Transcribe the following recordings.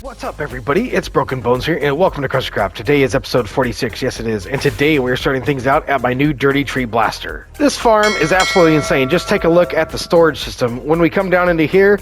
What's up, everybody? It's Broken Bones here, and welcome to KrustyKraft. Today is episode 46, yes it is, and today we're starting things out at my new Dirty Tree Blaster. This farm is absolutely insane. Just take a look at the storage system. When we come down into here,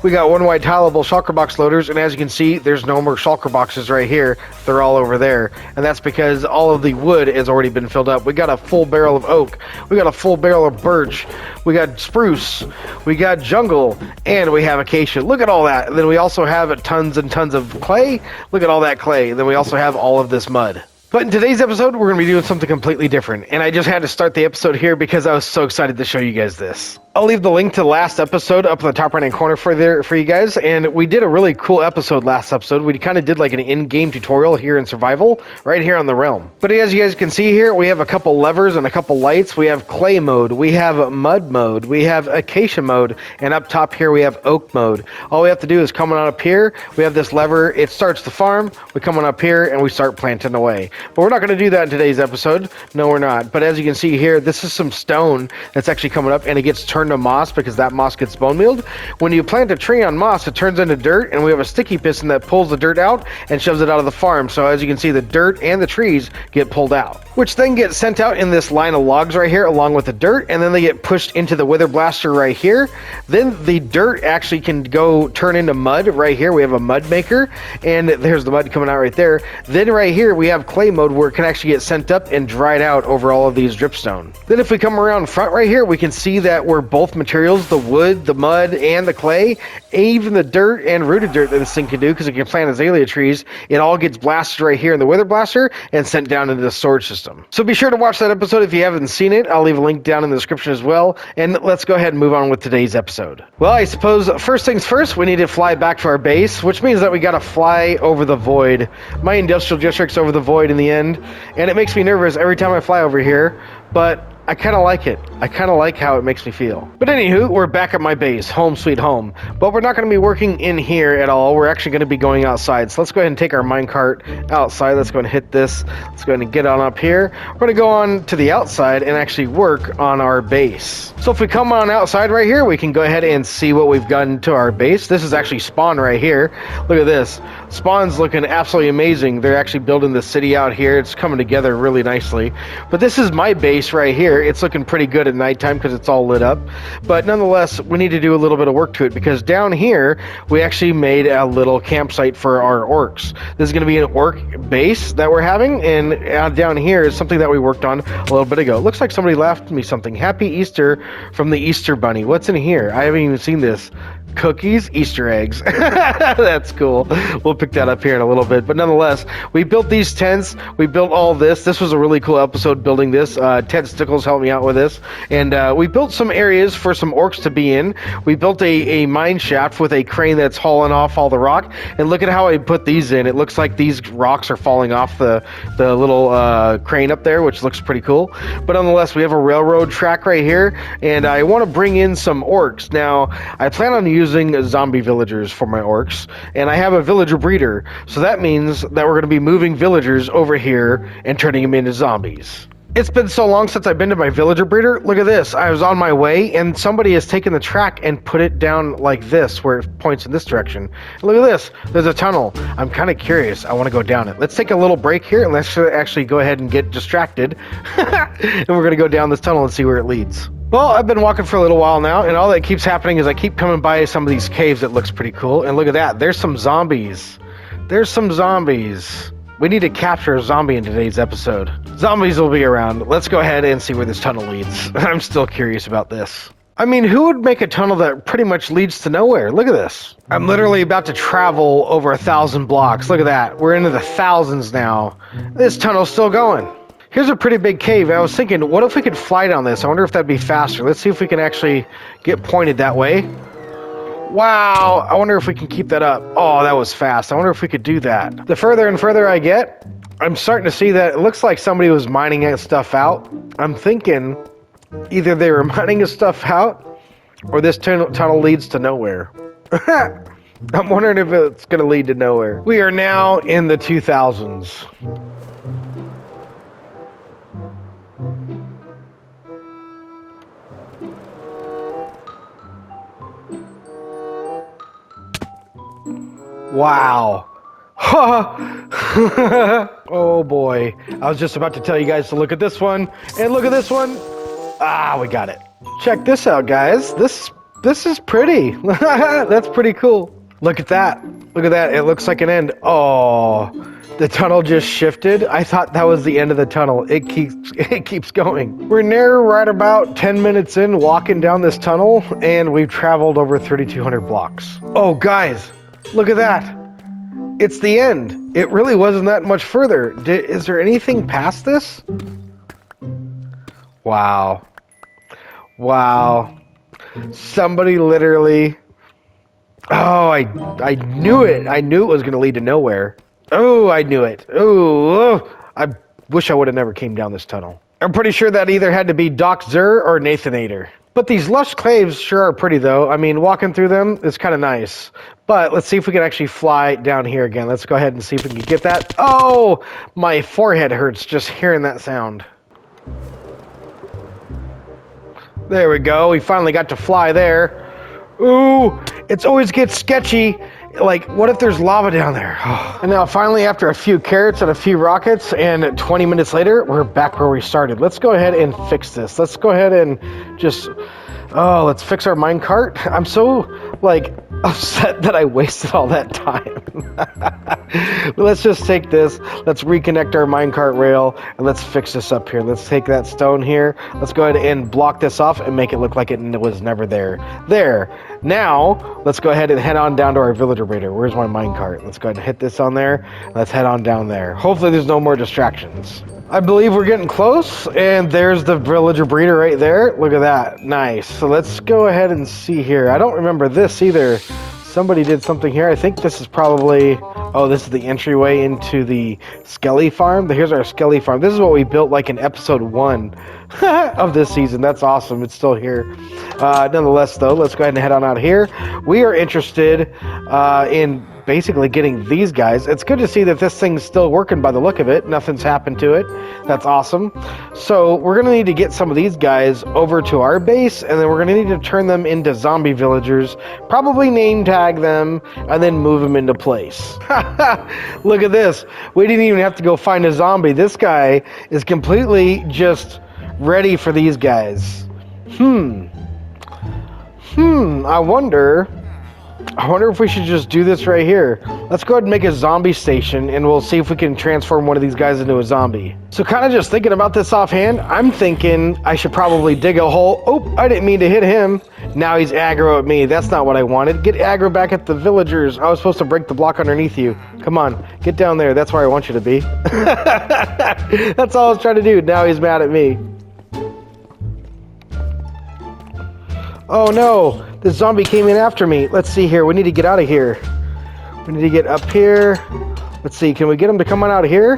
we got one wide tileable shulker box loaders, and as you can see, there's no more shulker boxes right here. They're all over there, and that's because all of the wood has already been filled up. We got a full barrel of oak, we got a full barrel of birch, we got spruce, we got jungle, and we have acacia. Look at all that. And then we also have tons and tons of clay. Look at all that clay. Then we also have all of this mud. But in today's episode, we're going to be doing something completely different. And I just had to start the episode here because I was so excited to show you guys this. I'll leave the link to the last episode up in the top right-hand corner for you guys. And we did a really cool episode last episode. We kind of did like an in-game tutorial here in survival right here on the realm. But as you guys can see here, we have a couple levers and a couple lights. We have clay mode, we have mud mode, we have acacia mode, and up top here we have oak mode. All we have to do is come on up here. We have this lever. It starts the farm. We come on up here and we start planting away. But we're not going to do that in today's episode. No, we're not. But as you can see here, this is some stone that's actually coming up, and it gets turned to moss because that moss gets bone mealed. When you plant a tree on moss, it turns into dirt, and we have a sticky piston that pulls the dirt out and shoves it out of the farm. So as you can see, the dirt and the trees get pulled out, which then get sent out in this line of logs right here along with the dirt, and then they get pushed into the wither blaster right here. Then the dirt actually can go turn into mud right here. We have a mud maker, and there's the mud coming out right there. Then right here we have clay mode where it can actually get sent up and dried out over all of these dripstone. Then if we come around front right here, we can see that we're both materials, the wood, the mud, and the clay, even the dirt and rooted dirt that this thing can do, because it can plant azalea trees. It all gets blasted right here in the wither blaster and sent down into the storage system. So be sure to watch that episode if you haven't seen it. I'll leave a link down in the description as well. And let's go ahead and move on with today's episode. Well, I suppose first things first, we need to fly back to our base, which means that we gotta fly over the void. My industrial district's over the void in the end, and it makes me nervous every time I fly over here, but I kind of like it. I kind of like how it makes me feel. But anywho, we're back at my base, home sweet home. But we're not going to be working in here at all. We're actually going to be going outside. So let's go ahead and take our minecart outside. Let's go ahead and hit this. Let's go ahead and get on up here. We're going to go on to the outside and actually work on our base. So if we come on outside right here, we can go ahead and see what we've gotten to our base. This is actually spawn right here. Look at this. Spawn's looking absolutely amazing. They're actually building the city out here. It's coming together really nicely. But this is my base right here. It's looking pretty good at nighttime because it's all lit up, but nonetheless we need to do a little bit of work to it, because down here we actually made a little campsite for our orcs. This is going to be an orc base that we're having, and down here is something that we worked on a little bit ago. It looks like somebody left me something. Happy Easter from the Easter Bunny. What's in here? I haven't even seen this. Cookies, Easter eggs. That's cool. We'll pick that up here in a little bit. But nonetheless, we built these tents. We built all this. This was a really cool episode building this. Ted Stickles helped me out with this. And we built some areas for some orcs to be in. We built a mine shaft with a crane that's hauling off all the rock. And look at how I put these in. It looks like these rocks are falling off the little crane up there, which looks pretty cool. But nonetheless, we have a railroad track right here. And I want to bring in some orcs. Now, I plan on using zombie villagers for my orcs, and I have a villager breeder, so that means that we're going to be moving villagers over here and turning them into zombies. It's been so long since I've been to my villager breeder. Look at this. I was on my way, and somebody has taken the track and put it down like this, where it points in this direction. And look at this. There's a tunnel. I'm kind of curious. I want to go down it. Let's take a little break here, and let's actually go ahead and get distracted. And we're going to go down this tunnel and see where it leads. Well, I've been walking for a little while now, and all that keeps happening is I keep coming by some of these caves that looks pretty cool. And look at that. There's some zombies. There's some zombies. We need to capture a zombie in today's episode. Zombies will be around. Let's go ahead and see where this tunnel leads. I'm still curious about this. I mean, who would make a tunnel that pretty much leads to nowhere? Look at this. I'm literally about to travel over 1,000 blocks. Look at that. We're into the thousands now. This tunnel's still going. Here's a pretty big cave. I was thinking, what if we could fly down this? I wonder if that'd be faster. Let's see if we can actually get pointed that way. Wow, I wonder if we can keep that up. Oh, that was fast. I wonder if we could do that. The further and further I get, I'm starting to see that it looks like somebody was mining stuff out. I'm thinking either they were mining stuff out or this tunnel leads to nowhere. I'm wondering if it's going to lead to nowhere. We are now in the 2000s. Wow. Oh boy. I was just about to tell you guys to look at this one. And look at this one. Ah, we got it. Check this out, guys. This is pretty. That's pretty cool. Look at that. Look at that. It looks like an end. Oh, the tunnel just shifted. I thought that was the end of the tunnel. It keeps going. We're near right about 10 minutes in walking down this tunnel, and we've traveled over 3,200 blocks. Oh, guys, look at that. It's the end. It really wasn't that much further. Is there anything past this? Wow. Wow. Somebody literally... Oh, I knew it. I knew it was going to lead to nowhere. Oh, I knew it. Oh, I wish I would have never came down this tunnel. I'm pretty sure that either had to be Doc Zur or Nathanator. But these lush caves sure are pretty, though. I mean, walking through them is kind of nice. But let's see if we can actually fly down here again. Let's go ahead and see if we can get that. Oh, my forehead hurts just hearing that sound. There we go. We finally got to fly there. Ooh, it always gets sketchy. Like, what if there's lava down there? And now finally, after a few carrots and a few rockets, and 20 minutes later, we're back where we started. Let's go ahead and fix this. Let's go ahead and just... Oh, let's fix our minecart. I'm so, like, upset that I wasted all that time. Let's just take this. Let's reconnect our minecart rail, and let's fix this up here. Let's take that stone here. Let's go ahead and block this off and make it look like it was never there. There. Now, let's go ahead and head on down to our villager raider. Where's my minecart? Let's go ahead and hit this on there. Let's head on down there. Hopefully there's no more distractions. I believe we're getting close, and there's the villager breeder right there. Look at that. Nice. So let's go ahead and see here. I don't remember this either. Somebody did something here. I think this is probably... Oh, this is the entryway into the Skelly farm. Here's our Skelly farm. This is what we built like in episode 1 of this season. That's awesome. It's still here. Nonetheless, though, let's go ahead and head on out here. We are interested in basically getting these guys. It's good to see that this thing's still working by the look of it. Nothing's happened to it. That's awesome. So we're going to need to get some of these guys over to our base, and then we're going to need to turn them into zombie villagers, probably name tag them, and then move them into place. Look at this. We didn't even have to go find a zombie. This guy is completely just ready for these guys. I wonder if we should just do this right here. Let's go ahead and make a zombie station, and we'll see if we can transform one of these guys into a zombie. So kind of just thinking about this offhand, I'm thinking I should probably dig a hole. Oh, I didn't mean to hit him. Now he's aggro at me. That's not what I wanted. Get aggro back at the villagers. I was supposed to break the block underneath you. Come on, get down there. That's where I want you to be. That's all I was trying to do. Now he's mad at me. Oh no, the zombie came in after me. Let's see here. We need to get out of here. We need to get up here. Let's see. Can we get him to come on out of here?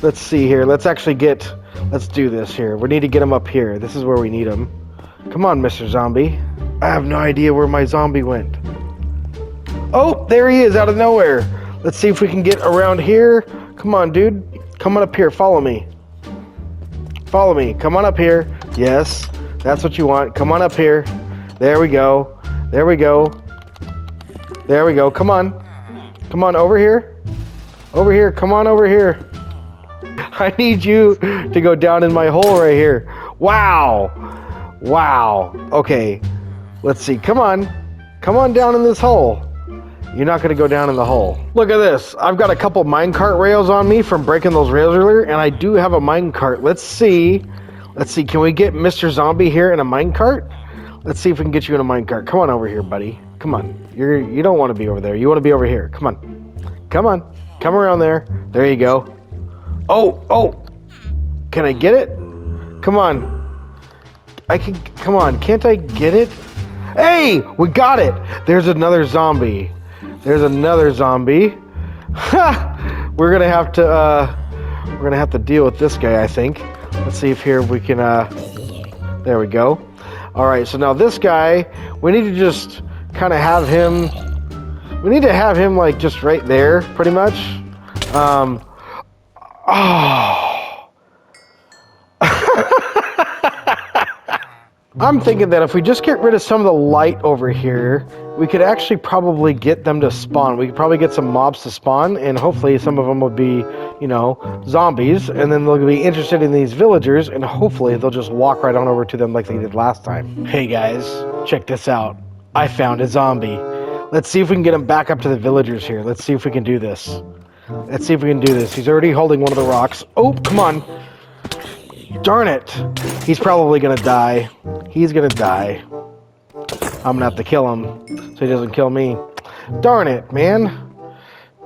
Let's see here. Let's do this here. We need to get him up here. This is where we need him. Come on, Mr. Zombie. I have no idea where my zombie went. Oh, there he is out of nowhere. Let's see if we can get around here. Come on, dude. Come on up here. Follow me. Follow me. Come on up here. Yes. That's what you want. Come on up here. There we go. There we go. There we go. Come on. Come on over here. Over here. Come on over here. I need you to go down in my hole right here. Wow. Wow. Okay. Let's see. Come on. Come on down in this hole. You're not going to go down in the hole. Look at this. I've got a couple minecart rails on me from breaking those rails earlier, and I do have a minecart. Let's see. Let's see, can we get Mr. Zombie here in a minecart? Let's see if we can get you in a minecart. Come on over here, buddy. Come on. You don't want to be over there. You want to be over here. Come on. Come on. Come around there. There you go. Oh. Can I get it? Come on. Come on. Can't I get it? Hey, we got it. There's another zombie. There's another zombie. Ha! We're going to have to deal with this guy, I think. Let's see if here we can, there we go. All right, so now this guy, we need to just kind of have him, like just right there, pretty much. Oh. I'm thinking that if we just get rid of some of the light over here, we could actually probably get them to spawn. We could probably get some mobs to spawn, and hopefully some of them would be, you know, zombies, and then they'll be interested in these villagers, and hopefully they'll just walk right on over to them like they did last time. Hey guys, check this out. I found a zombie. Let's see if we can get him back up to the villagers here. Let's see if we can do this. Let's see if we can do this. He's already holding one of the rocks. Oh, come on. Darn it. He's probably gonna die. He's gonna die. I'm gonna have to kill him so he doesn't kill me. Darn it, man.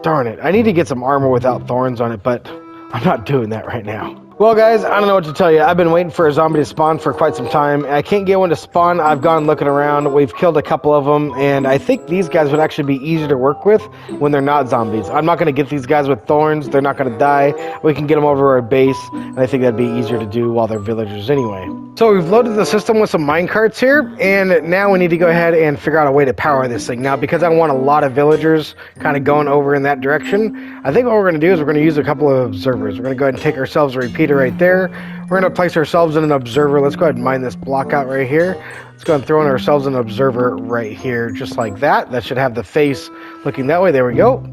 Darn it. I need to get some armor without thorns on it, but I'm not doing that right now. Well, guys, I don't know what to tell you. I've been waiting for a zombie to spawn for quite some time. I can't get one to spawn. I've gone looking around. We've killed a couple of them, and I think these guys would actually be easier to work with when they're not zombies. I'm not going to get these guys with thorns. They're not going to die. We can get them over our base, and I think that'd be easier to do while they're villagers anyway. So we've loaded the system with some minecarts here, and now we need to go ahead and figure out a way to power this thing. Now, because I want a lot of villagers kind of going over in that direction, I think what we're going to do is we're going to use a couple of observers. We're going to go ahead and take ourselves a repeater right there. We're going to place ourselves in an observer. Let's go ahead and mine this block out right here. Let's go and throw in ourselves an observer right here, just like that. That should have the face looking that way. There we go.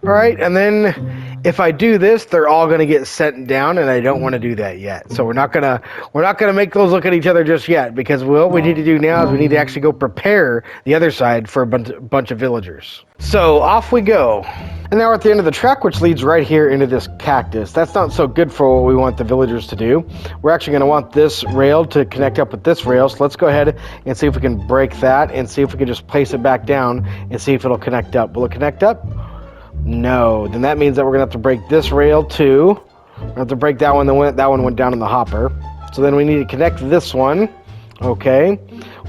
All right, and then if I do this, they're all going to get sent down, and I don't want to do that yet. So we're not gonna make those look at each other just yet, because what we need to do now is we need to actually go prepare the other side for a bunch of villagers. So off we go. And now we're at the end of the track, which leads right here into this cactus. That's not so good for what we want the villagers to do. We're actually going to want this rail to connect up with this rail. So let's go ahead and see if we can break that and see if we can just place it back down and see if it'll connect up. Will it connect up? No. Then that means that we're going to have to break this rail too. We're going to have to break that one. That one went down in the hopper. So then we need to connect this one. Okay.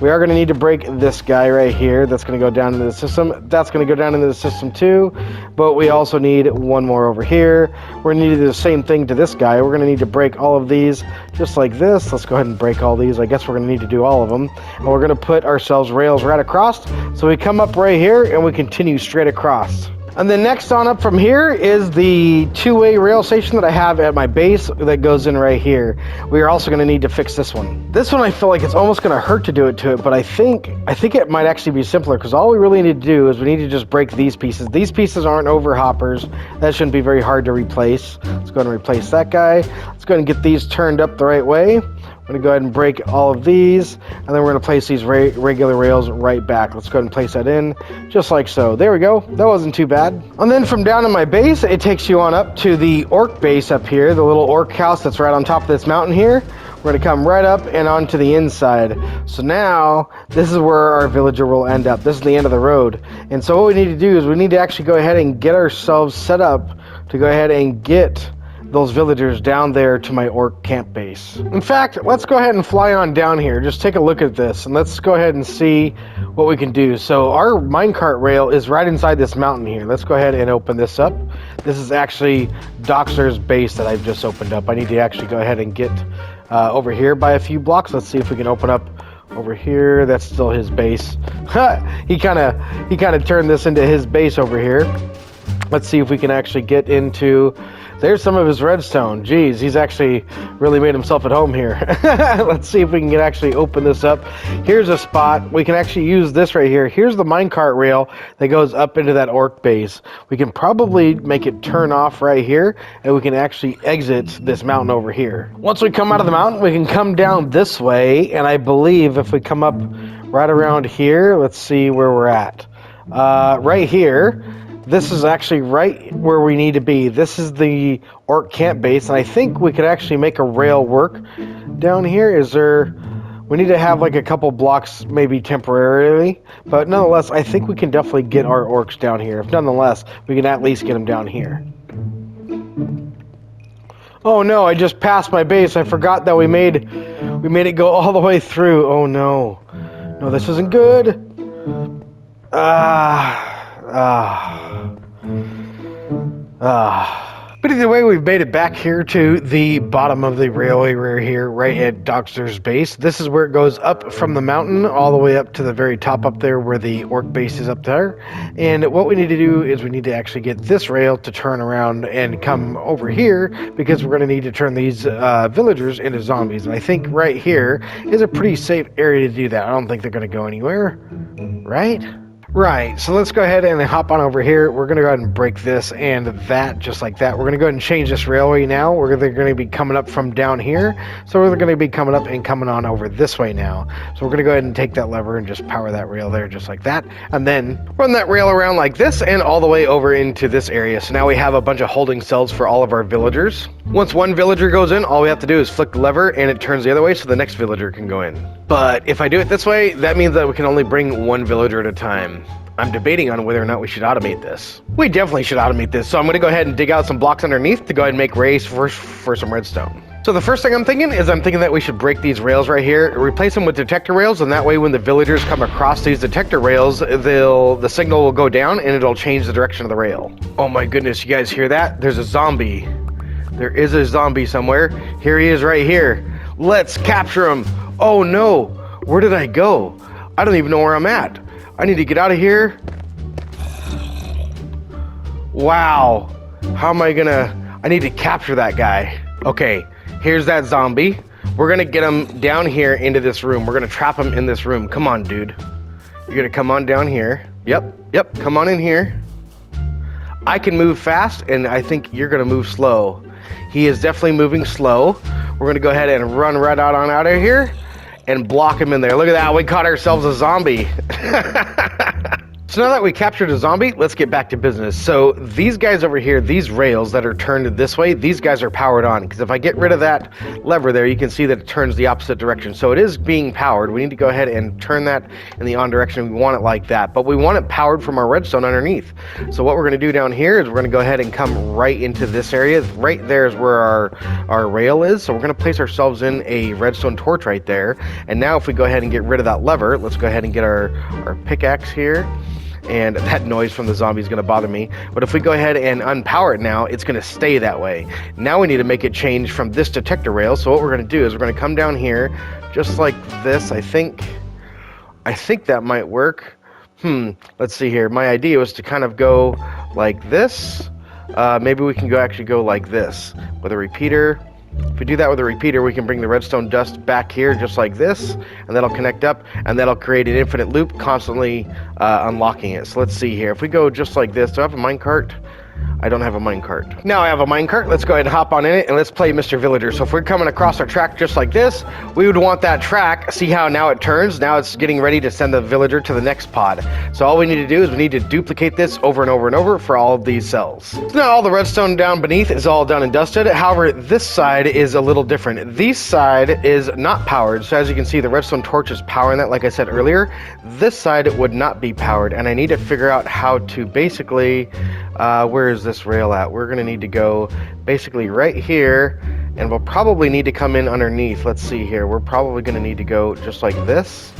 We are going to need to break this guy right here. That's going to go down into the system. That's going to go down into the system too. But we also need one more over here. We're going to need to do the same thing to this guy. We're going to need to break all of these just like this. Let's go ahead and break all these. I guess we're going to need to do all of them. And we're going to put ourselves rails right across. So we come up right here and we continue straight across. And then next on up from here is the two-way rail station that I have at my base that goes in right here. We are also going to need to fix this one. This one I feel like it's almost going to hurt to do it to it, but I think it might actually be simpler, because all we really need to do is we need to just break these pieces. These pieces aren't over hoppers. That shouldn't be very hard to replace. Let's go ahead and replace that guy. Let's go ahead and get these turned up the right way. I'm going to go ahead and break all of these, and then we're going to place these regular rails right back. Let's go ahead and place that in, just like so. There we go. That wasn't too bad. And then from down in my base, it takes you on up to the orc base up here, the little orc house that's right on top of this mountain here. We're going to come right up and onto the inside. So now, this is where our villager will end up. This is the end of the road. And so what we need to do is we need to actually go ahead and get ourselves set up to go ahead and get those villagers down there to my orc camp base. In fact, let's go ahead and fly on down here. Just take a look at this and let's go ahead and see what we can do. So our minecart rail is right inside this mountain here. Let's go ahead and open this up. This is actually Doxer's base that I've just opened up. I need to actually go ahead and get over here by a few blocks. Let's see if we can open up over here. That's still his base. He kind of turned this into his base over here. Let's see if we can actually get into... There's some of his redstone. Geez, he's actually really made himself at home here. Let's see if we can actually open this up. Here's a spot. We can actually use this right here. Here's the minecart rail that goes up into that orc base. We can probably make it turn off right here, and we can actually exit this mountain over here. Once we come out of the mountain, we can come down this way, and I believe if we come up right around here, let's see where we're at. Right here. This is actually right where we need to be. This is the orc camp base, and I think we could actually make a rail work down here. We need to have like a couple blocks maybe temporarily, but nonetheless, I think we can definitely get our orcs down here. If nonetheless, we can at least get them down here. Oh no, I just passed my base. I forgot that we made it go all the way through. Oh no. No, this isn't good. But either way, we've made it back here to the bottom of the railway here, right at Doxer's base. This is where it goes up from the mountain all the way up to the very top up there where the orc base is up there. And what we need to do is we need to actually get this rail to turn around and come over here, because we're going to need to turn these villagers into zombies. And I think right here is a pretty safe area to do that. I don't think they're going to go anywhere, right? Right, so let's go ahead and hop on over here. We're going to go ahead and break this and that just like that. We're going to go ahead and change this railway now. They're going to be coming up from down here. So we're going to be coming up and coming on over this way now. So we're going to go ahead and take that lever and just power that rail there just like that. And then run that rail around like this and all the way over into this area. So now we have a bunch of holding cells for all of our villagers. Once one villager goes in, all we have to do is flick the lever and it turns the other way so the next villager can go in. But if I do it this way, that means that we can only bring one villager at a time. I'm debating on whether or not we should automate this. We definitely should automate this, so I'm going to go ahead and dig out some blocks underneath to go ahead and make rails for some redstone. So the first thing I'm thinking that we should break these rails right here, replace them with detector rails, and that way when the villagers come across these detector rails, the signal will go down and it'll change the direction of the rail. Oh my goodness, you guys hear that? There's a zombie. There is a zombie somewhere. Here he is right here. Let's capture him. Oh no, where did I go? I don't even know where I'm at. I need to get out of here. Wow. How am I gonna... I need to capture that guy. Okay, here's that zombie. We're gonna get him down here into this room. We're gonna trap him in this room. Come on, dude. You're gonna come on down here. Yep, come on in here. I can move fast, and I think you're gonna move slow. He is definitely moving slow. We're gonna go ahead and run right on out of here and block him in there. Look at that, we caught ourselves a zombie. So now that we captured a zombie, let's get back to business. So these guys over here, these rails that are turned this way, these guys are powered on. Because if I get rid of that lever there, you can see that it turns the opposite direction. So it is being powered. We need to go ahead and turn that in the on direction. We want it like that. But we want it powered from our redstone underneath. So what we're going to do down here is we're going to go ahead and come right into this area. Right there is where our rail is. So we're going to place ourselves in a redstone torch right there. And now if we go ahead and get rid of that lever, let's go ahead and get our pickaxe here. And that noise from the zombie is going to bother me. But if we go ahead and unpower it now, it's going to stay that way. Now we need to make it change from this detector rail. So what we're going to do is we're going to come down here just like this. I think that might work. Let's see here. My idea was to kind of go like this. Maybe we can actually go like this with a repeater. If we do that with a repeater, we can bring the redstone dust back here just like this, and that'll connect up, and that'll create an infinite loop, constantly unlocking it. So let's see here. If we go just like this, do I have a minecart? I don't have a minecart. Now I have a minecart. Let's go ahead and hop on in it, and let's play Mr. Villager. So if we're coming across our track just like this, we would want that track. See how now it turns? Now it's getting ready to send the villager to the next pod. So all we need to do is we need to duplicate this over and over and over for all of these cells. So now all the redstone down beneath is all done and dusted. However, this side is a little different. This side is not powered. So as you can see, the redstone torch is powering that, like I said earlier. This side would not be powered, and I need to figure out how to basically, where is this rail at? We're going to need to go basically right here, and we'll probably need to come in underneath. Let's see here. We're probably going to need to go just like this.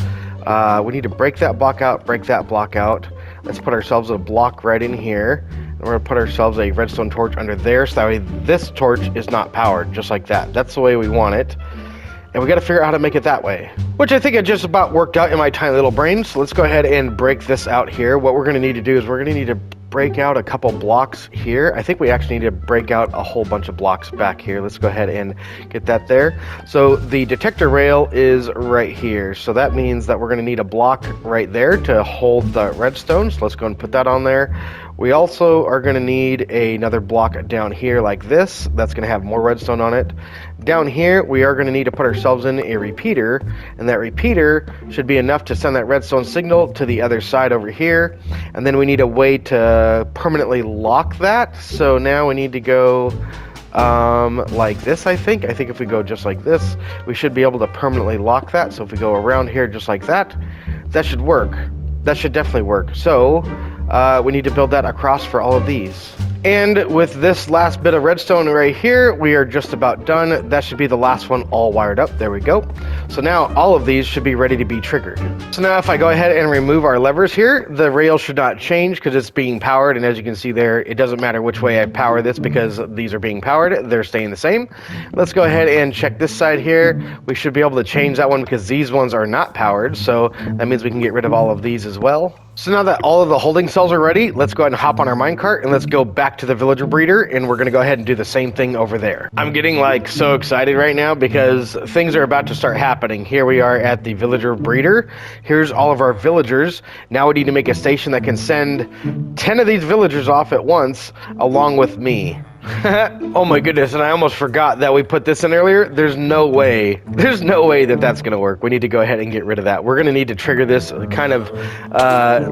We need to break that block out, break that block out. Let's put ourselves a block right in here. And we're going to put ourselves a redstone torch under there, so that way this torch is not powered, just like that. That's the way we want it. And we got to figure out how to make it that way, which I think it just about worked out in my tiny little brain. So let's go ahead and break this out here. What we're going to need to do is we're going to need to break out a couple blocks here. I think we actually need to break out a whole bunch of blocks back here. Let's go ahead and get that there. So the detector rail is right here. So that means that we're going to need a block right there to hold the redstone. So let's go and put that on there. We also are going to need another block down here like this. That's going to have more redstone on it. Down here, we are going to need to put ourselves in a repeater, and that repeater should be enough to send that redstone signal to the other side over here. And then we need a way to permanently lock that. So now we need to go like this, I think. I think if we go just like this, we should be able to permanently lock that. So if we go around here just like that, that should work. That should definitely work. So we need to build that across for all of these. And with this last bit of redstone right here, we are just about done. That should be the last one all wired up. There we go. So now all of these should be ready to be triggered. So now if I go ahead and remove our levers here, the rail should not change because it's being powered. And as you can see there, it doesn't matter which way I power this because these are being powered. They're staying the same. Let's go ahead and check this side here. We should be able to change that one because these ones are not powered. So that means we can get rid of all of these as well. So now that all of the holding cells are ready, let's go ahead and hop on our minecart and let's go back back to the villager breeder, and we're gonna go ahead and do the same thing over there. I'm getting like so excited right now because things are about to start happening. Here we are at the villager breeder. Here's all of our villagers. Now we need to make a station that can send 10 of these villagers off at once, along with me. Oh my goodness, and I almost forgot that we put this in earlier. There's no way that that's gonna work. We need to go ahead and get rid of that. We're gonna need to trigger this kind of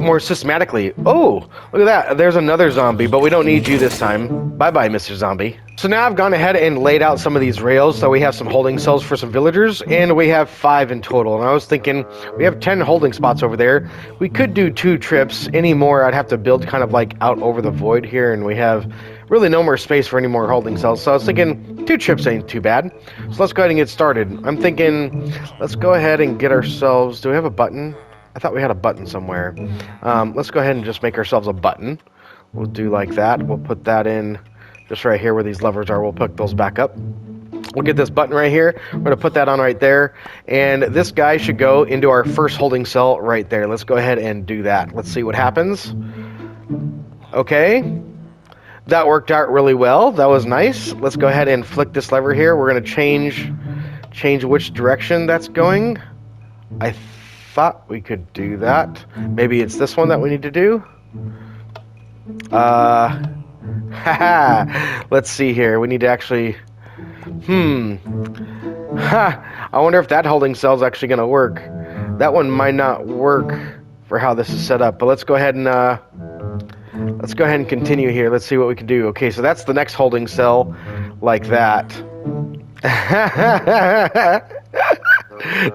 more systematically. Oh, look at that. There's another zombie, but we don't need you this time. Bye-bye, Mr. Zombie. So now I've gone ahead and laid out some of these rails, so we have some holding cells for some villagers, and we have 5 in total. And I was thinking, we have 10 holding spots over there. We could do 2 trips. Any more, I'd have to build kind of like out over the void here, and we have really no more space for any more holding cells. So I was thinking 2 trips ain't too bad. So let's go ahead and get started. I'm thinking, let's go ahead and get ourselves, do we have a button? I thought we had a button somewhere. Let's go ahead and just make ourselves a button. We'll do like that. We'll put that in just right here where these levers are. We'll pick those back up. We'll get this button right here. We're going to put that on right there. And this guy should go into our first holding cell right there. Let's go ahead and do that. Let's see what happens. Okay. That worked out really well. That was nice. Let's go ahead and flick this lever here. We're going to change which direction that's going. I thought we could do that. Maybe it's this one that we need to do. Let's see here. We need to actually... I wonder if that holding cell is actually going to work. That one might not work for how this is set up. But let's go ahead and continue here. Let's see what we can do. Okay, so that's the next holding cell, like that.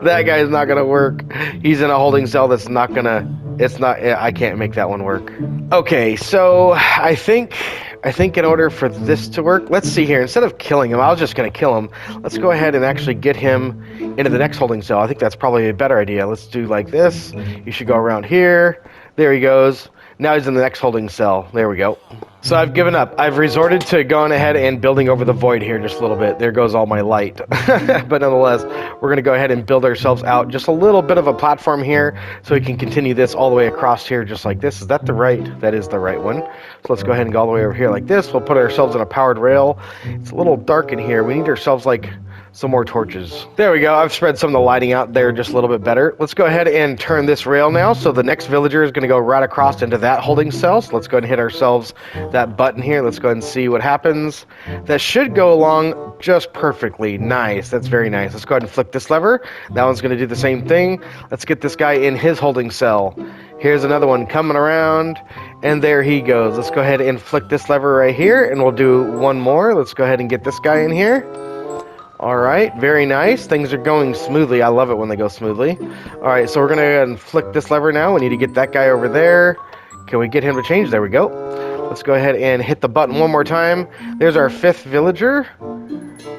That guy's not gonna work. He's in a holding cell that's not gonna... I can't make that one work. Okay, so I think in order for this to work, let's see here. Instead of killing him, I was just gonna kill him. Let's go ahead and actually get him into the next holding cell. I think that's probably a better idea. Let's do like this. You should go around here. There he goes. Now he's in the next holding cell. There we go. So I've given up. I've resorted to going ahead and building over the void here just a little bit. There goes all my light. But nonetheless, we're going to go ahead and build ourselves out just a little bit of a platform here so we can continue this all the way across here just like this. Is that the right? That is the right one. So let's go ahead and go all the way over here like this. We'll put ourselves in a powered rail. It's a little dark in here. We need ourselves like some more torches. There we go. I've spread some of the lighting out there just a little bit better. Let's go ahead and turn this rail now. So the next villager is going to go right across into that holding cell. So let's go ahead and hit ourselves that button here. Let's go ahead and see what happens. That should go along just perfectly. Nice. That's very nice. Let's go ahead and flick this lever. That one's going to do the same thing. Let's get this guy in his holding cell. Here's another one coming around, and there he goes. Let's go ahead and flick this lever right here, and we'll do one more. Let's go ahead and get this guy in here. All right, very nice. Things are going smoothly. I love it when they go smoothly. All right, so we're going to go ahead and flick this lever now. We need to get that guy over there. Can we get him to change? There we go. Let's go ahead and hit the button one more time. There's our 5th villager.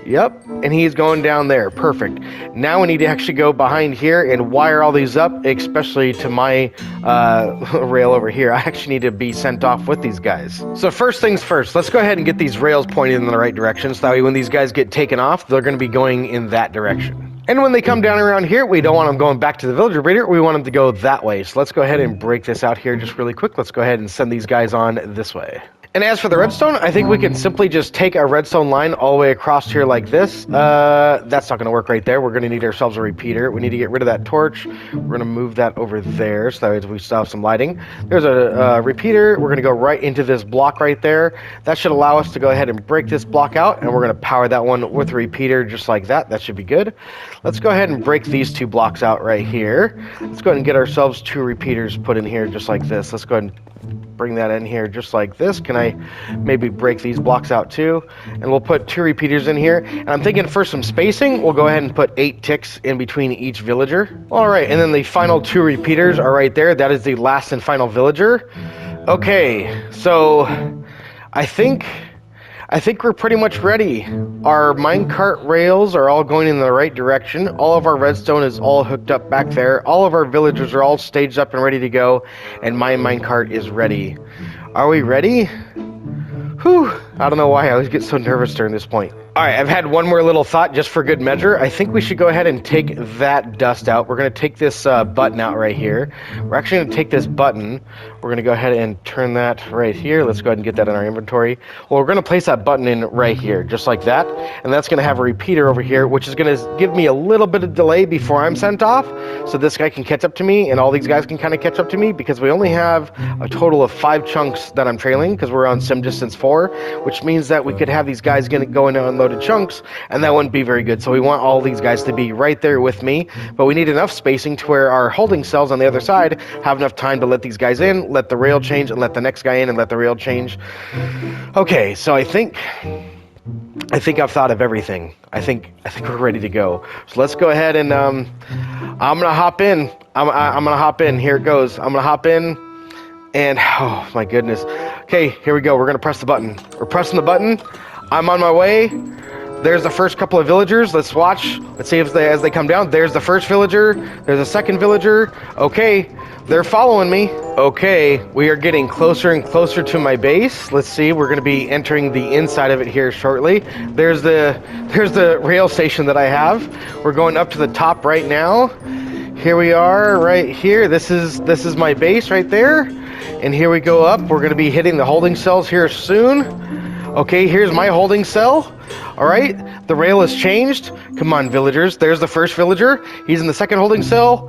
Yep, and he's going down there. Perfect. Now we need to actually go behind here and wire all these up, especially to my rail over here. I actually need to be sent off with these guys. So first things first, let's go ahead and get these rails pointed in the right direction, so that way when these guys get taken off, they're going to be going in that direction. And when they come down around here, we don't want them going back to the villager breeder. We want them to go that way. So let's go ahead and break this out here just really quick. Let's go ahead and send these guys on this way. And as for the redstone, I think we can simply just take a redstone line all the way across here like this. That's not going to work right there. We're going to need ourselves a repeater. We need to get rid of that torch. We're going to move that over there so that way we still have some lighting. There's a repeater. We're going to go right into this block right there. That should allow us to go ahead and break this block out, and we're going to power that one with a repeater just like that. That should be good. Let's go ahead and break these 2 blocks out right here. Let's go ahead and get ourselves 2 repeaters put in here just like this. Let's go ahead and bring that in here just like this. Can I maybe break these blocks out too? And we'll put 2 repeaters in here. And I'm thinking for some spacing, we'll go ahead and put 8 ticks in between each villager. All right, and then the final 2 repeaters are right there. That is the last and final villager. Okay, so I think we're pretty much ready. Our minecart rails are all going in the right direction. All of our redstone is all hooked up back there. All of our villagers are all staged up and ready to go. And my minecart is ready. Are we ready? Whew. I don't know why I always get so nervous during this point. All right, I've had one more little thought just for good measure. I think we should go ahead and take that dust out. We're going to take this button out right here. We're actually going to take this button. We're going to go ahead and turn that right here. Let's go ahead and get that in our inventory. Well, we're going to place that button in right here, just like that. And that's going to have a repeater over here, which is going to give me a little bit of delay before I'm sent off. So this guy can catch up to me, and all these guys can kind of catch up to me, because we only have a total of 5 chunks that I'm trailing, because we're on sim distance 4, which means that we could have these guys go into unloaded chunks, and that wouldn't be very good. So we want all these guys to be right there with me, but we need enough spacing to where our holding cells on the other side have enough time to let these guys in, let the rail change, and let the next guy in, and let the rail change. Okay, so I think I've thought of everything. I think we're ready to go. So let's go ahead and I'm gonna hop in. I'm gonna hop in. Here it goes. I'm gonna hop in, and oh my goodness. Okay, here we go. We're gonna press the button. We're pressing the button. I'm on my way. There's the first couple of villagers. Let's watch. Let's see if as they come down. There's the first villager. There's a second villager. Okay, they're following me. Okay, we are getting closer and closer to my base. Let's see. We're going to be entering the inside of it here shortly. There's the rail station that I have. We're going up to the top right now. Here we are, right here. This is my base right there. And here we go up. We're going to be hitting the holding cells here soon. Okay, here's my holding cell. All right, the rail has changed. Come on, villagers. There's the first villager. He's in the second holding cell.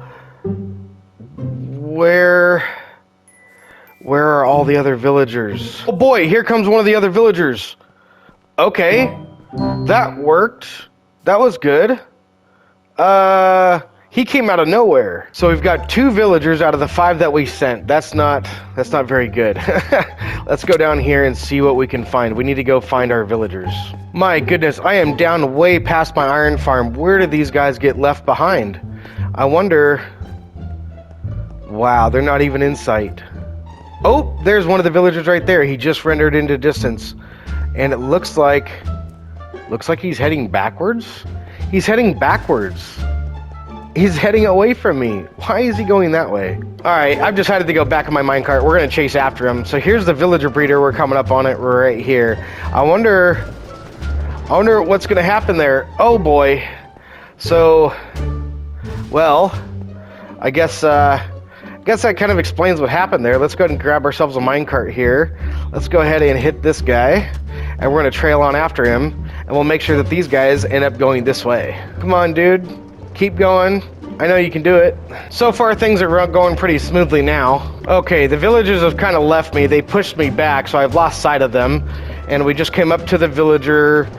Where are all the other villagers? Oh boy, here comes one of the other villagers. Okay, that worked. That was good. He came out of nowhere. So we've got 2 villagers out of the 5 that we sent. That's not very good. Let's go down here and see what we can find. We need to go find our villagers. My goodness, I am down way past my iron farm. Where did these guys get left behind? I wonder. Wow, they're not even in sight. Oh, there's one of the villagers right there. He just rendered into distance. And it looks like he's heading backwards. He's heading backwards. He's heading away from me. Why is he going that way? All right, I've decided to go back in my minecart. We're going to chase after him. So here's the villager breeder. We're coming up on it right here. I wonder what's going to happen there. Oh, boy. So, well, I guess that kind of explains what happened there. Let's go ahead and grab ourselves a minecart here. Let's go ahead and hit this guy. And we're going to trail on after him. And we'll make sure that these guys end up going this way. Come on, dude. Keep going. I know you can do it. So far, things are going pretty smoothly now. Okay, the villagers have kind of left me. They pushed me back, so I've lost sight of them. And we just came up to the villager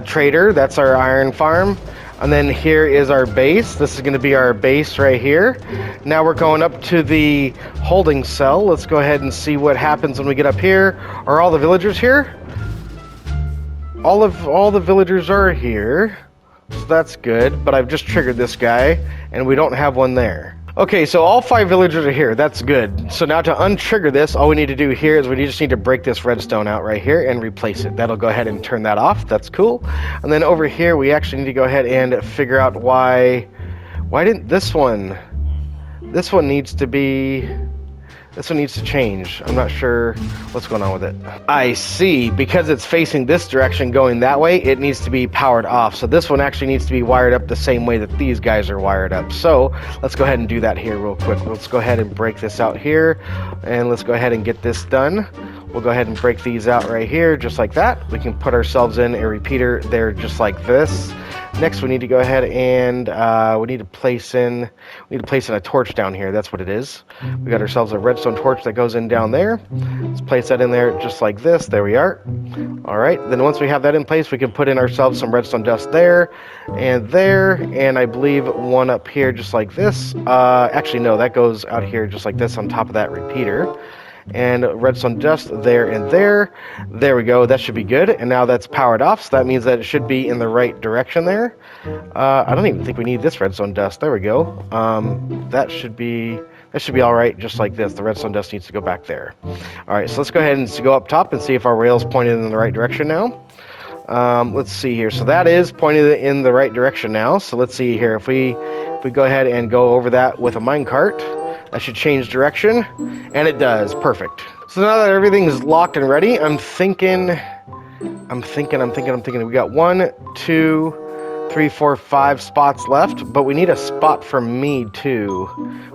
trader. That's our iron farm. And then here is our base. This is going to be our base right here. Now we're going up to the holding cell. Let's go ahead and see what happens when we get up here. Are all the villagers here? All the villagers are here. So that's good, but I've just triggered this guy, and we don't have one there. Okay, so all 5 villagers are here. That's good. So now to untrigger this, all we need to do here is we just need to break this redstone out right here and replace it. That'll go ahead and turn that off. That's cool. And then over here, we actually need to go ahead and figure out why didn't this one needs to change. I'm not sure what's going on with it. I see. Because it's facing this direction going that way, it needs to be powered off. So this one actually needs to be wired up the same way that these guys are wired up. So let's go ahead and do that here real quick. Let's go ahead and break this out here. And let's go ahead and get this done. We'll go ahead and break these out right here just like that. We can put ourselves in a repeater there just like this. Next, we need to go ahead and we need to place in a torch down here. That's what it is. We got ourselves a redstone torch that goes in down there. Let's place that in there just like this. There we are. All right. Then once we have that in place, we can put in ourselves some redstone dust there, and I believe one up here just like this. Actually, no, that goes out here just like this on top of that repeater. And redstone dust there and there. There we go. That should be good. And now that's powered off, so that means that it should be in the right direction there. I don't even think we need this redstone dust. There we go. That should be all right, just like this. The redstone dust needs to go back there. All right, so let's go ahead and go up top and see if our rail's pointed in the right direction now. Let's see here. So that is pointed in the right direction now. So let's see here. If we go ahead and go over that with a minecart, that should change direction, and it does. Perfect. So now that everything's locked and ready, I'm thinking I'm thinking. We got 1, 2, 3, 4, 5 spots left, but we need a spot for me too.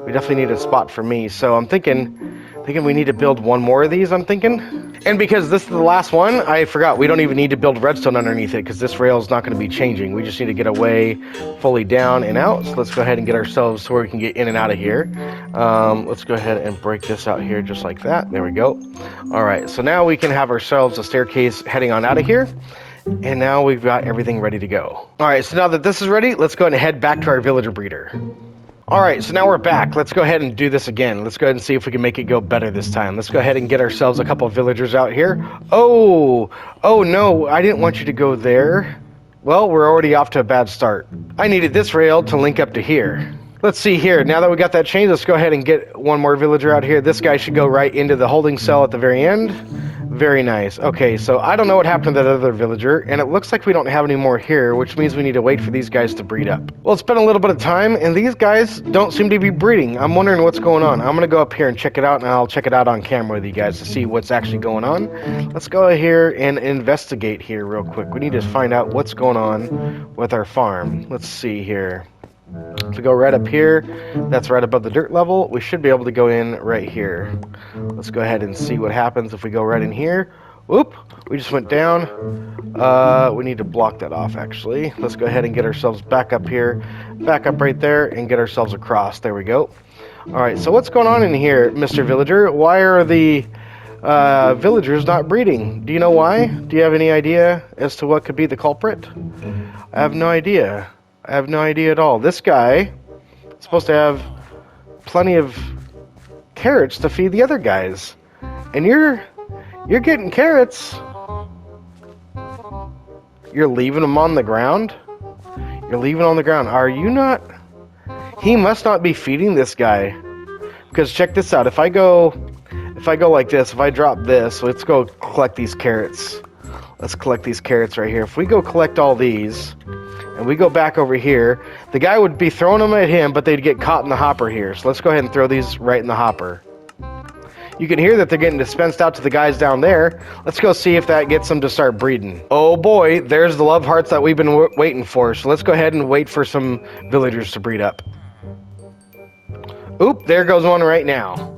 We definitely need a spot for me. So I'm thinking we need to build one more of these, I'm thinking. And because this is the last one, I forgot, we don't even need to build redstone underneath it because this rail is not going to be changing. We just need to get away fully down and out. So let's go ahead and get ourselves so where we can get in and out of here. Let's go ahead and break this out here just like that. There we go. All right, so now we can have ourselves a staircase heading on out of here. And now we've got everything ready to go. All right, so now that this is ready, let's go ahead and head back to our villager breeder. All right, so now we're back. Let's go ahead and do this again. Let's go ahead and see if we can make it go better this time. Let's go ahead and get ourselves a couple of villagers out here. Oh no, I didn't want you to go there. Well, we're already off to a bad start. I needed this rail to link up to here. Let's see here. Now that we got that changed, let's go ahead and get one more villager out here. This guy should go right into the holding cell at the very end. Very nice. Okay, so I don't know what happened to that other villager, and it looks like we don't have any more here, which means we need to wait for these guys to breed up. Well, it's been a little bit of time, and these guys don't seem to be breeding. I'm wondering what's going on. I'm going to go up here and check it out, and I'll check it out on camera with you guys to see what's actually going on. Let's go here and investigate here real quick. We need to find out what's going on with our farm. Let's see here. To go right up here, that's right above the dirt level. We should be able to go in right here. Let's go ahead and see what happens if we go right in here. Whoop, we just went down. We need to block that off actually. Let's go ahead and get ourselves back up here, back up right there, and get ourselves across. There we go. Alright, so what's going on in here, Mr. Villager? Why are the villagers not breeding? Do you know why? Do you have any idea as to what could be the culprit? I have no idea. I have no idea at all. This guy is supposed to have plenty of carrots to feed the other guys. And you're getting carrots. You're leaving them on the ground? You're leaving on the ground. Are you not? He must not be feeding this guy. Because check this out. If I go like this, if I drop this, let's go collect these carrots. Let's collect these carrots right here. If we go collect all these, and we go back over here, the guy would be throwing them at him, but they'd get caught in the hopper here. So let's go ahead and throw these right in the hopper. You can hear that they're getting dispensed out to the guys down there. Let's go see if that gets them to start breeding. Oh boy, there's the love hearts that we've been waiting for. So let's go ahead and wait for some villagers to breed up. Oop, there goes one right now.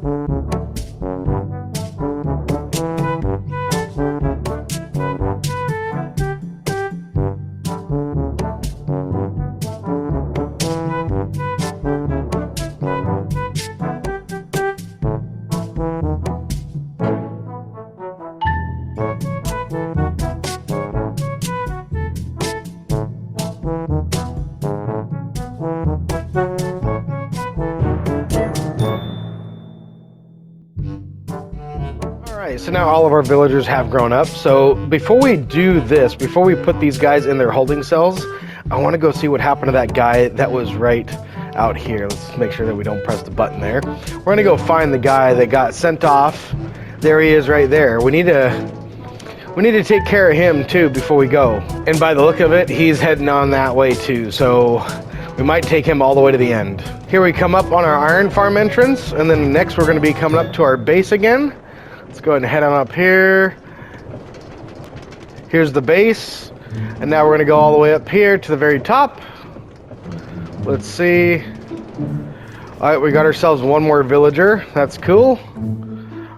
So now all of our villagers have grown up. So before we do this, before we put these guys in their holding cells, I want to go see what happened to that guy that was right out here. Let's make sure that we don't press the button there. We're going to go find the guy that got sent off. There he is right there. We need to take care of him too before we go. And by the look of it, he's heading on that way too. So we might take him all the way to the end. Here we come up on our iron farm entrance, and then next we're going to be coming up to our base again. Let's go ahead and head on up here. Here's the base. And now we're going to go all the way up here to the very top. Let's see. Alright, we got ourselves one more villager. That's cool.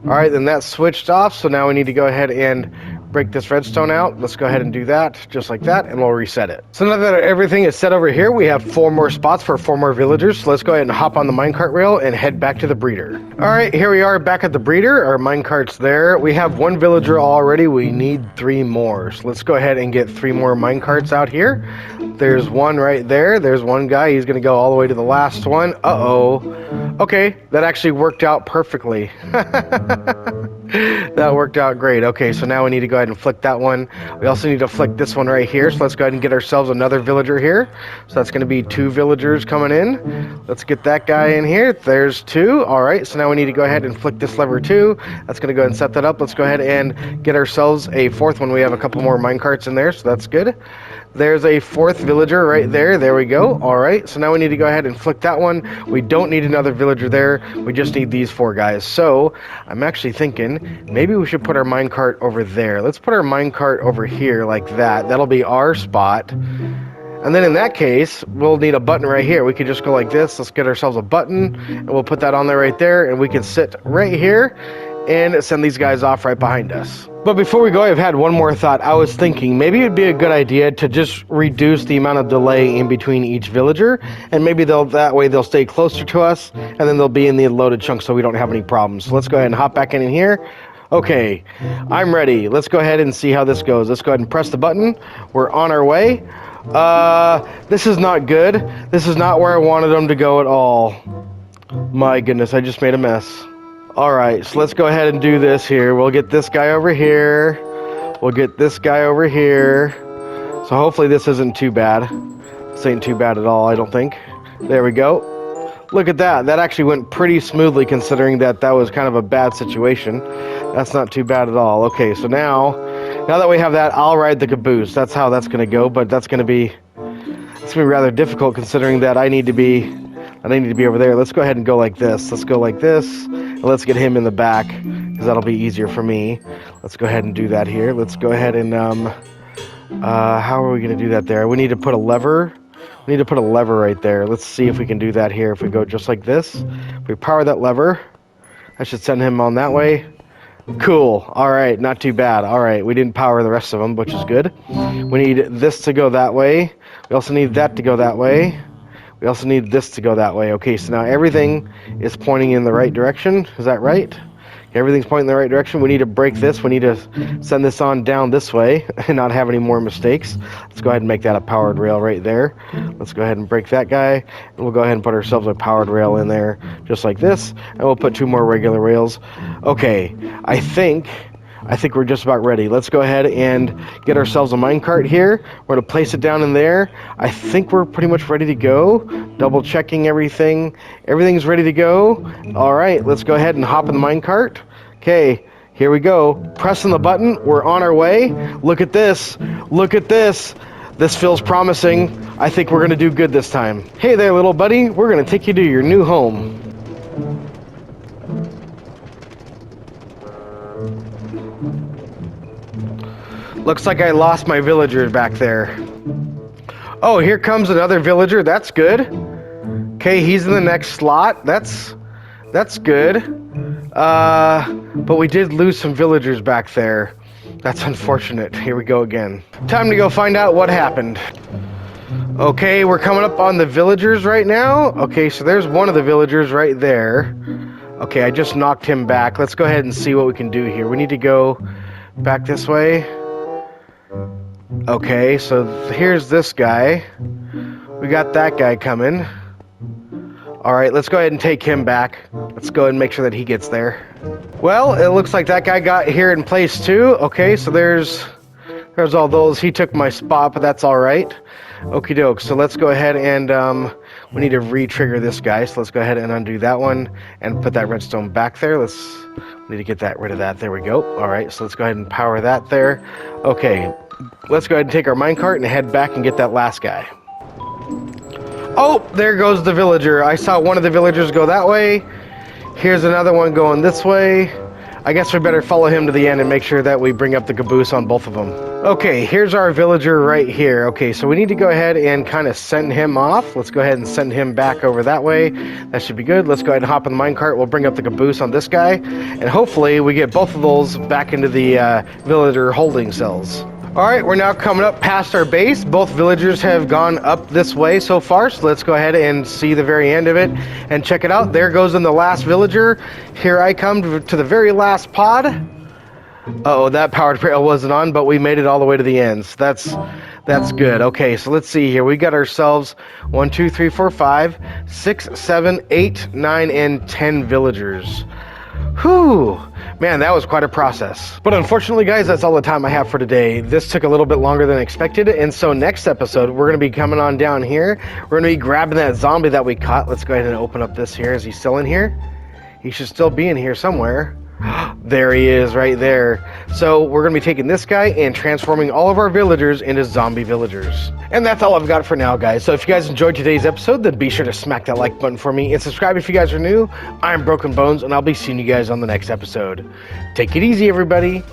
Alright, then that's switched off. So now we need to go ahead and break this redstone out. Let's go ahead and do that just like that, and we'll reset it. So now that everything is set over here, we have 4 more spots for 4 more villagers. So let's go ahead and hop on the minecart rail and head back to the breeder. All right, here we are back at the breeder. Our minecart's there. We have 1 villager already. We need 3 more. So let's go ahead and get 3 more minecarts out here. There's one right there. There's one guy. He's going to go all the way to the last one. Uh-oh. Okay, that actually worked out perfectly. That worked out great. Okay, so now we need to go ahead and flick that one. We also need to flick this one right here. So let's go ahead and get ourselves another villager here. So that's going to be 2 villagers coming in. Let's get that guy in here. There's 2. All right, so now we need to go ahead and flick this lever too. That's going to go ahead and set that up. Let's go ahead and get ourselves a 4th one. We have a couple more minecarts in there, so that's good. There's a 4th villager right there. There we go. All right, so now we need to go ahead and flick that one. We don't need another villager there. We just need these 4 guys. So I'm actually thinking maybe we should put our minecart over there. Let's put our minecart over here like that. That'll be our spot. And then in that case, we'll need a button right here. We could just go like this. Let's get ourselves a button, and we'll put that on there right there, and we can sit right here and send these guys off right behind us. But before we go, I've had one more thought. I was thinking maybe it'd be a good idea to just reduce the amount of delay in between each villager, and maybe that way they'll stay closer to us, and then they'll be in the loaded chunk so we don't have any problems. So let's go ahead and hop back in here. Okay, I'm ready. Let's go ahead and see how this goes. Let's go ahead and press the button. We're on our way. This is not good. This is not where I wanted them to go at all. My goodness, I just made a mess. Alright, so let's go ahead and do this here. We'll get this guy over here. We'll get this guy over here. So hopefully this isn't too bad. This ain't too bad at all, I don't think. There we go. Look at that. That actually went pretty smoothly considering that was kind of a bad situation. That's not too bad at all. Okay, so now that we have that, I'll ride the caboose. That's how that's going to go, but it's going to be rather difficult considering that I need to be over there. Let's go ahead and go like this. Let's go like this. And let's get him in the back because that'll be easier for me. Let's go ahead and do that here. Let's go ahead and how are we going to do that there? We need to put a lever. We need to put a lever right there. Let's see if we can do that here. If we go just like this, if we power that lever, I should send him on that way. Cool. All right, not too bad. All right, we didn't power the rest of them, which is good. We need this to go that way. We also need that to go that way. We also need this to go that way. Okay, so now everything is pointing in the right direction. Is that right? Everything's pointing in the right direction. We need to break this. We need to send this on down this way and not have any more mistakes. Let's go ahead and make that a powered rail right there. Let's go ahead and break that guy. And we'll go ahead and put ourselves a powered rail in there just like this. And we'll put 2 more regular rails. Okay, I think we're just about ready. Let's go ahead and get ourselves a minecart here. We're going to place it down in there. I think we're pretty much ready to go. Double checking everything. Everything's ready to go. All right, let's go ahead and hop in the minecart. Okay, here we go. Pressing the button. We're on our way. Look at this. Look at this. This feels promising. I think we're going to do good this time. Hey there, little buddy. We're going to take you to your new home. Looks like I lost my villagers back there. Oh, here comes another villager. That's good. Okay, he's in the next slot. That's good. But we did lose some villagers back there. That's unfortunate. Here we go again. Time to go find out what happened. Okay, we're coming up on the villagers right now. Okay, so there's one of the villagers right there. Okay, I just knocked him back. Let's go ahead and see what we can do here. We need to go back this way. Okay, so here's this guy. We got that guy coming. Alright, let's go ahead and take him back. Let's go ahead and make sure that he gets there. Well, it looks like that guy got here in place too. Okay, so there's all those. He took my spot, but that's alright. Okie doke, so let's go ahead and we need to re-trigger this guy. So let's go ahead and undo that one and put that redstone back there. We need to get rid of that. There we go. Alright, so let's go ahead and power that there. Okay, let's go ahead and take our minecart and head back and get that last guy. Oh, there goes the villager. I saw one of the villagers go that way. Here's another one going this way. I guess we better follow him to the end and make sure that we bring up the caboose on both of them. Okay, here's our villager right here. Okay, so we need to go ahead and kind of send him off. Let's go ahead and send him back over that way. That should be good. Let's go ahead and hop in the minecart. We'll bring up the caboose on this guy. And hopefully we get both of those back into the villager holding cells. Alright, we're now coming up past our base. Both villagers have gone up this way so far, so let's go ahead and see the very end of it and check it out. There goes in the last villager. Here I come to the very last pod. Uh-oh, that powered rail wasn't on, but we made it all the way to the end. So that's good. Okay, so let's see here. We got ourselves 1, 2, 3, 4, 5, 6, 7, 8, 9, and 10 villagers. Whew, man, that was quite a process. But unfortunately, guys, that's all the time I have for today. This took a little bit longer than expected, and so next episode, we're going to be coming on down here. We're going to be grabbing that zombie that we caught. Let's go ahead and open up this here. Is he still in here? He should still be in here somewhere. There he is, right there. So we're going to be taking this guy and transforming all of our villagers into zombie villagers. And that's all I've got for now, guys. So if you guys enjoyed today's episode, then be sure to smack that like button for me and subscribe if you guys are new. I'm Broken Bones, and I'll be seeing you guys on the next episode. Take it easy, everybody.